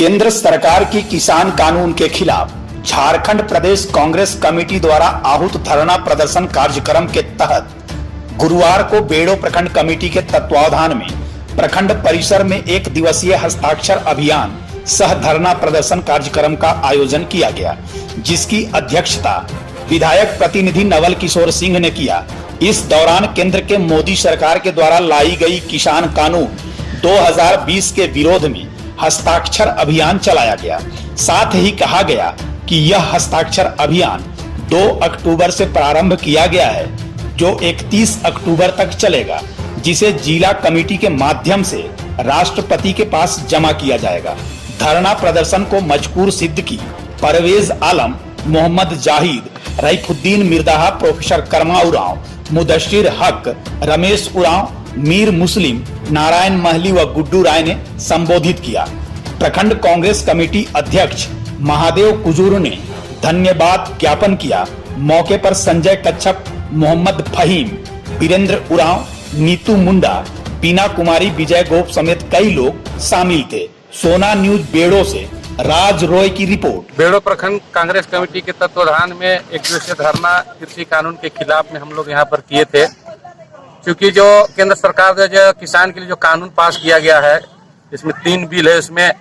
केंद्र सरकार की किसान कानून के खिलाफ झारखंड प्रदेश कांग्रेस कमेटी द्वारा आहूत धरना प्रदर्शन कार्यक्रम के तहत गुरुवार को बेड़ो प्रखंड कमेटी के तत्वावधान में प्रखंड परिसर में एक दिवसीय हस्ताक्षर अभियान सह धरना प्रदर्शन कार्यक्रम का आयोजन किया गया, जिसकी अध्यक्षता विधायक प्रतिनिधि नवल किशोर सिंह ने किया। इस दौरान केंद्र के मोदी सरकार के द्वारा लाई गई किसान कानून 2020 के विरोध में हस्ताक्षर अभियान चलाया गया। साथ ही कहा गया कि यह हस्ताक्षर अभियान 2 अक्टूबर से प्रारंभ किया गया है, जो 31 अक्टूबर तक चलेगा, जिसे जिला कमेटी के माध्यम से राष्ट्रपति के पास जमा किया जाएगा। धरना प्रदर्शन को मजकूर सिद्ध की परवेज आलम, मोहम्मद जाहिद, रईफुद्दीन मिर्दाहा, प्रोफेसर कर्मा उरांव, मुदस्सिर हक, रमेश उरांव, मीर मुस्लिम, नारायण महली व गुड्डू राय ने संबोधित किया। प्रखंड कांग्रेस कमेटी अध्यक्ष महादेव कुजूर ने धन्यवाद ज्ञापन किया। मौके पर संजय कच्छप, मोहम्मद फहीम, वीरेंद्र उरांव, नीतू मुंडा, बीना कुमारी, विजय गोप समेत कई लोग शामिल थे। सोना न्यूज बेड़ो से राज रॉय की रिपोर्ट। बेड़ो प्रखंड कांग्रेस कमेटी के तत्वाधान में एक दिवसीय धरना कृषि कानून के खिलाफ में हम लोग यहाँ पर किए थे, क्योंकि जो केंद्र सरकार ने जो किसान के लिए जो कानून पास किया गया है, इसमें 3 बिल है, उसमें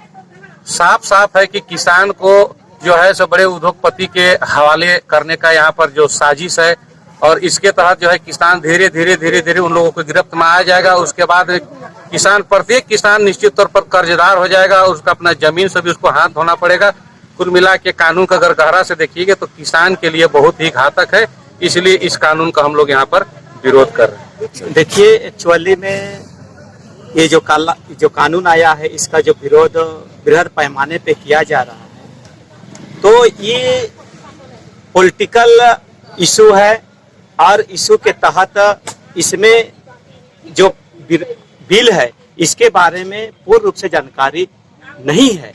साफ साफ है कि किसान को जो है सो बड़े उद्योगपति के हवाले करने का यहाँ पर जो साजिश है, और इसके तहत जो है किसान धीरे धीरे उन लोगों को गिरफ्त में आ जाएगा। उसके बाद किसान, प्रत्येक किसान निश्चित तौर पर कर्जदार हो जाएगा, उसका अपना जमीन से भी उसको हाथ धोना पड़ेगा। कुल मिला के कानून का अगर गहरा से देखिएगा तो किसान के लिए बहुत ही घातक है, इसलिए इस कानून का हम लोग यहाँ पर विरोध कर रहे हैं। देखिए, एक्चुअली में ये जो कानून आया है, इसका जो विरोध बृहद पैमाने पे किया जा रहा है, तो ये पॉलिटिकल इशू है, और इशू के तहत इसमें जो बिल है, इसके बारे में पूर्ण रूप से जानकारी नहीं है।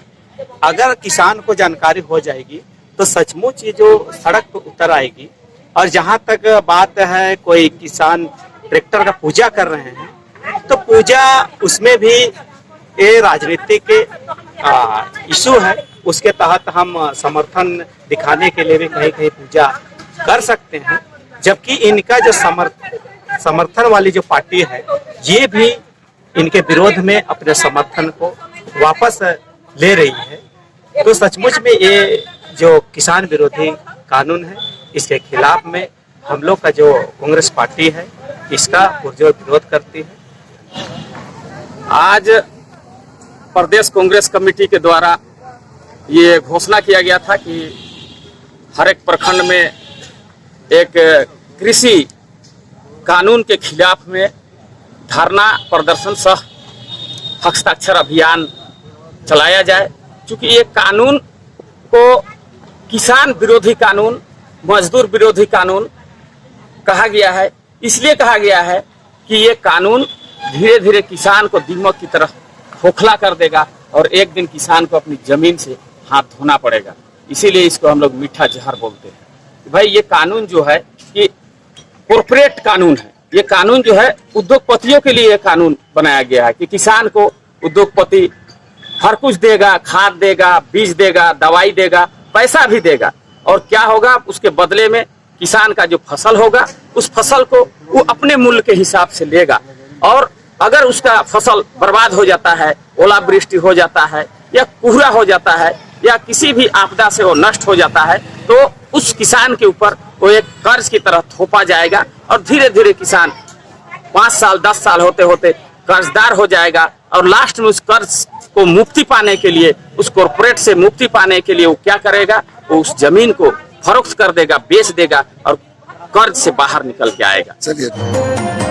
अगर किसान को जानकारी हो जाएगी तो सचमुच ये जो सड़क पर उतर आएगी। और जहां तक बात है, कोई किसान ट्रैक्टर का पूजा कर रहे हैं, तो पूजा उसमें भी ये राजनीतिक इशू है, उसके तहत हम समर्थन दिखाने के लिए भी कहीं कहीं पूजा कर सकते हैं। जबकि इनका जो समर्थन वाली जो पार्टी है, ये भी इनके विरोध में अपने समर्थन को वापस ले रही है। तो सचमुच में ये जो किसान विरोधी कानून है, इसके खिलाफ में हम लोग का जो कांग्रेस पार्टी है, इसका पुरजोर विरोध करती है। आज प्रदेश कांग्रेस कमेटी के द्वारा ये घोषणा किया गया था कि हर एक प्रखंड में एक कृषि कानून के खिलाफ में धरना प्रदर्शन सह हस्ताक्षर अभियान चलाया जाए। क्योंकि ये कानून को किसान विरोधी कानून, मजदूर विरोधी कानून कहा गया है। इसलिए कहा गया है कि ये कानून धीरे धीरे किसान को दीमक की तरह खोखला कर देगा, और एक दिन किसान को अपनी जमीन से हाथ धोना पड़ेगा। इसीलिए इसको हम लोग मीठा जहर बोलते हैं। भाई, ये कानून जो है कि कॉर्पोरेट कानून है। ये कानून जो है उद्योगपतियों के लिए कानून बनाया गया है कि किसान को उद्योगपति हर कुछ देगा, खाद देगा, बीज देगा, दवाई देगा, पैसा भी देगा, और क्या होगा उसके बदले में किसान का जो फसल होगा, उस फसल को वो अपने मूल्य के हिसाब से लेगा। और अगर उसका फसल बर्बाद हो जाता है, ओलावृष्टि हो जाता है, या कोहरा हो जाता है, या किसी भी आपदा से वो नष्ट हो जाता है, तो उस किसान के ऊपर वो एक कर्ज की तरह थोपा जाएगा, और धीरे धीरे किसान 5 साल 10 साल होते होते कर्जदार हो जाएगा। और लास्ट में उस कर्ज को मुक्ति पाने के लिए, उस कॉर्पोरेट से मुक्ति पाने के लिए वो क्या करेगा, वो उस जमीन को फरोख्त कर देगा, बेच देगा, और कर्ज से बाहर निकल के आएगा। चलिए।